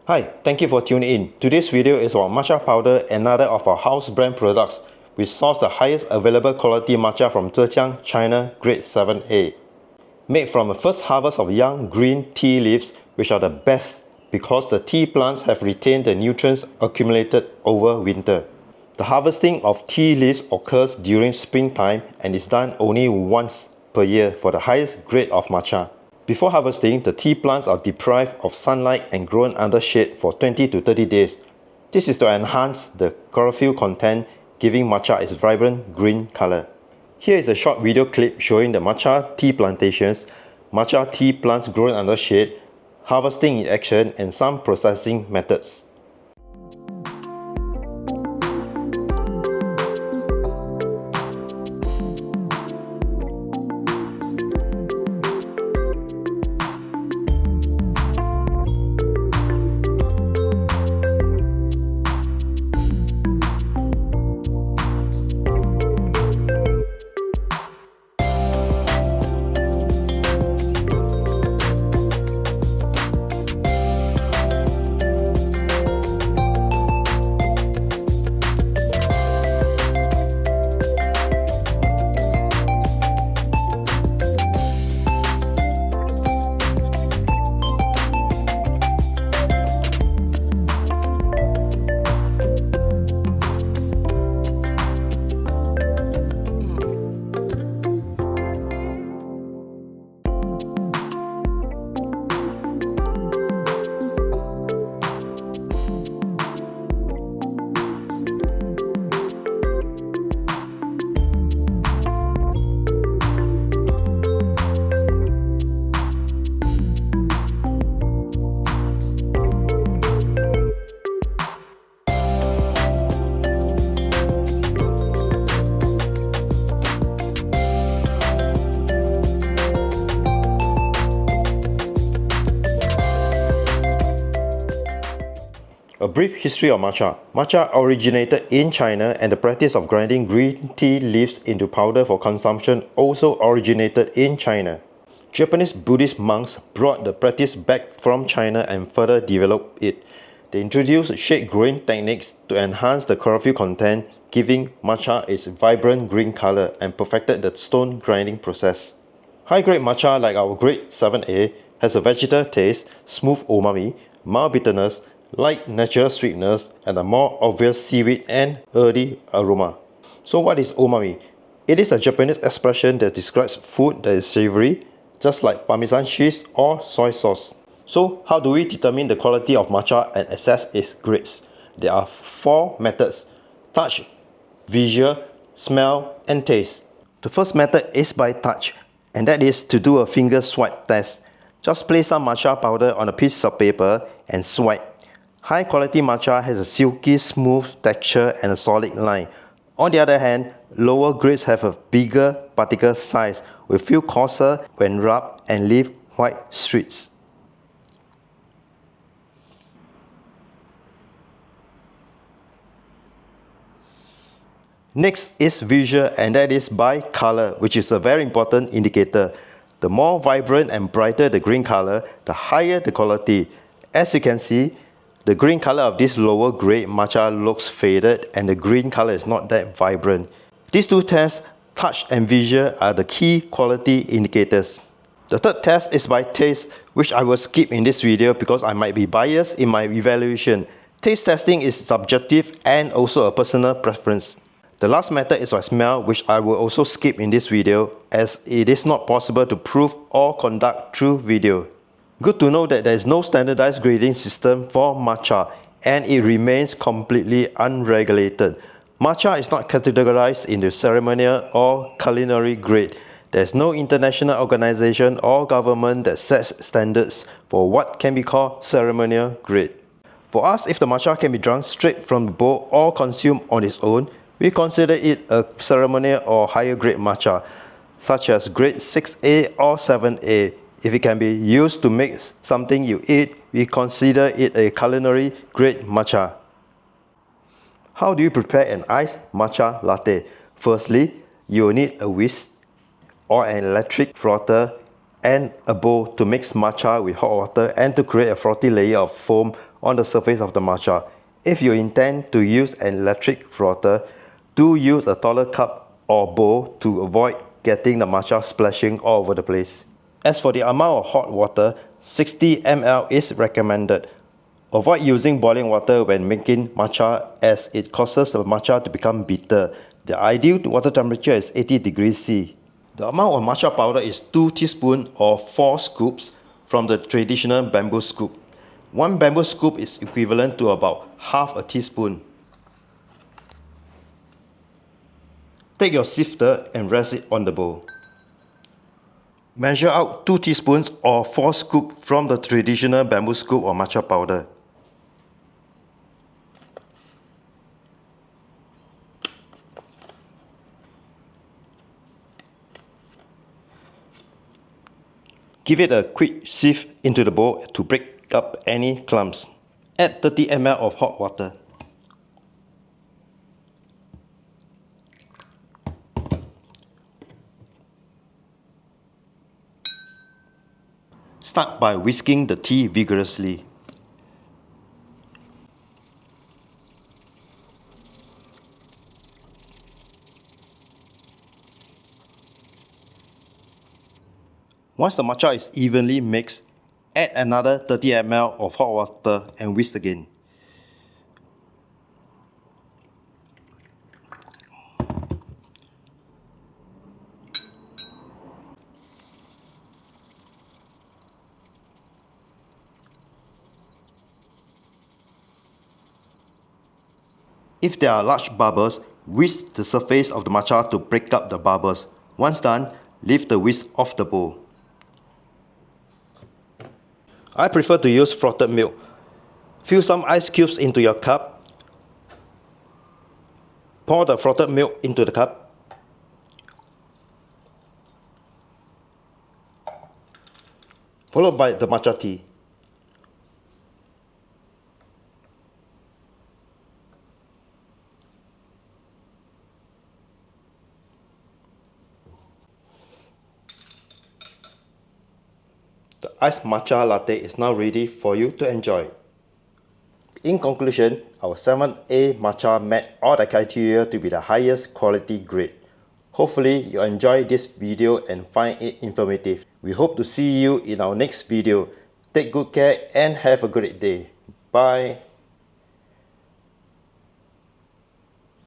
Hi, thank you for tuning in. Today's video is about matcha powder, another of our house brand products. We source the highest available quality matcha from Zhejiang, China, grade 7A. Made from the first harvest of young green tea leaves, which are the best because the tea plants have retained the nutrients accumulated over winter. The harvesting of tea leaves occurs during springtime and is done only once per year for the highest grade of matcha. Before harvesting, the tea plants are deprived of sunlight and grown under shade for 20 to 30 days. This is to enhance the chlorophyll content, giving matcha its vibrant green color. Here is a short video clip showing the matcha tea plantations, matcha tea plants grown under shade, harvesting in action, and some processing methods. A brief history of matcha. Matcha originated in China, and the practice of grinding green tea leaves into powder for consumption also originated in China. Japanese Buddhist monks brought the practice back from China and further developed it. They introduced shade growing techniques to enhance the chlorophyll content, giving matcha its vibrant green color, and perfected the stone grinding process. High-grade matcha like our grade 7A has a vegetal taste, smooth umami, mild bitterness, light natural sweetness, and a more obvious seaweed and earthy aroma. So what is umami? It is a Japanese expression that describes food that is savory, just like Parmesan cheese or soy sauce. So how do we determine the quality of matcha and assess its grades? There are 4 methods: touch, visual, smell, and taste. The first method is by touch, and that is to do a finger swipe test. Just place some matcha powder on a piece of paper and swipe. High quality matcha has a silky smooth texture and a solid line. On the other hand, lower grades have a bigger particle size, will feel coarser when rubbed and leave white streaks. Next is visual, and that is by color, which is a very important indicator. The more vibrant and brighter the green color, the higher the quality. As you can see, the green color of this lower grade matcha looks faded, and the green color is not that vibrant. These 2 tests, touch and visual, are the key quality indicators. The third test is by taste, which I will skip in this video because I might be biased in my evaluation. Taste testing is subjective and also a personal preference. The last method is by smell, which I will also skip in this video as it is not possible to prove or conduct through video. Good to know that there is no standardized grading system for matcha, and it remains completely unregulated. Matcha is not categorized into ceremonial or culinary grade. There is no international organization or government that sets standards for what can be called ceremonial grade. For us, if the matcha can be drunk straight from the bowl or consumed on its own, we consider it a ceremonial or higher grade matcha, such as grade 6A or 7A. If it can be used to make something you eat, we consider it a culinary grade matcha. How do you prepare an iced matcha latte? Firstly, you will need a whisk or an electric frother and a bowl to mix matcha with hot water and to create a frothy layer of foam on the surface of the matcha. If you intend to use an electric frother, do use a taller cup or bowl to avoid getting the matcha splashing all over the place. As for the amount of hot water, 60 ml is recommended. Avoid using boiling water when making matcha as it causes the matcha to become bitter. The ideal water temperature is 80 degrees C. The amount of matcha powder is 2 teaspoons or 4 scoops from the traditional bamboo scoop. One bamboo scoop is equivalent to about half a teaspoon. Take your sifter and rest it on the bowl. Measure out 2 teaspoons or 4 scoops from the traditional bamboo scoop or matcha powder. Give it a quick sieve into the bowl to break up any clumps. Add 30 ml of hot water. Start by whisking the tea vigorously. Once the matcha is evenly mixed, add another 30 ml of hot water and whisk again. If there are large bubbles, whisk the surface of the matcha to break up the bubbles. Once done, lift the whisk off the bowl. I prefer to use frothed milk. Fill some ice cubes into your cup. Pour the frothed milk into the cup. Followed by the matcha tea. The iced matcha latte is now ready for you to enjoy. In conclusion, our 7A matcha met all the criteria to be the highest quality grade. Hopefully you enjoy this video and find it informative. We hope to see you in our next video. Take good care and have a great day. Bye.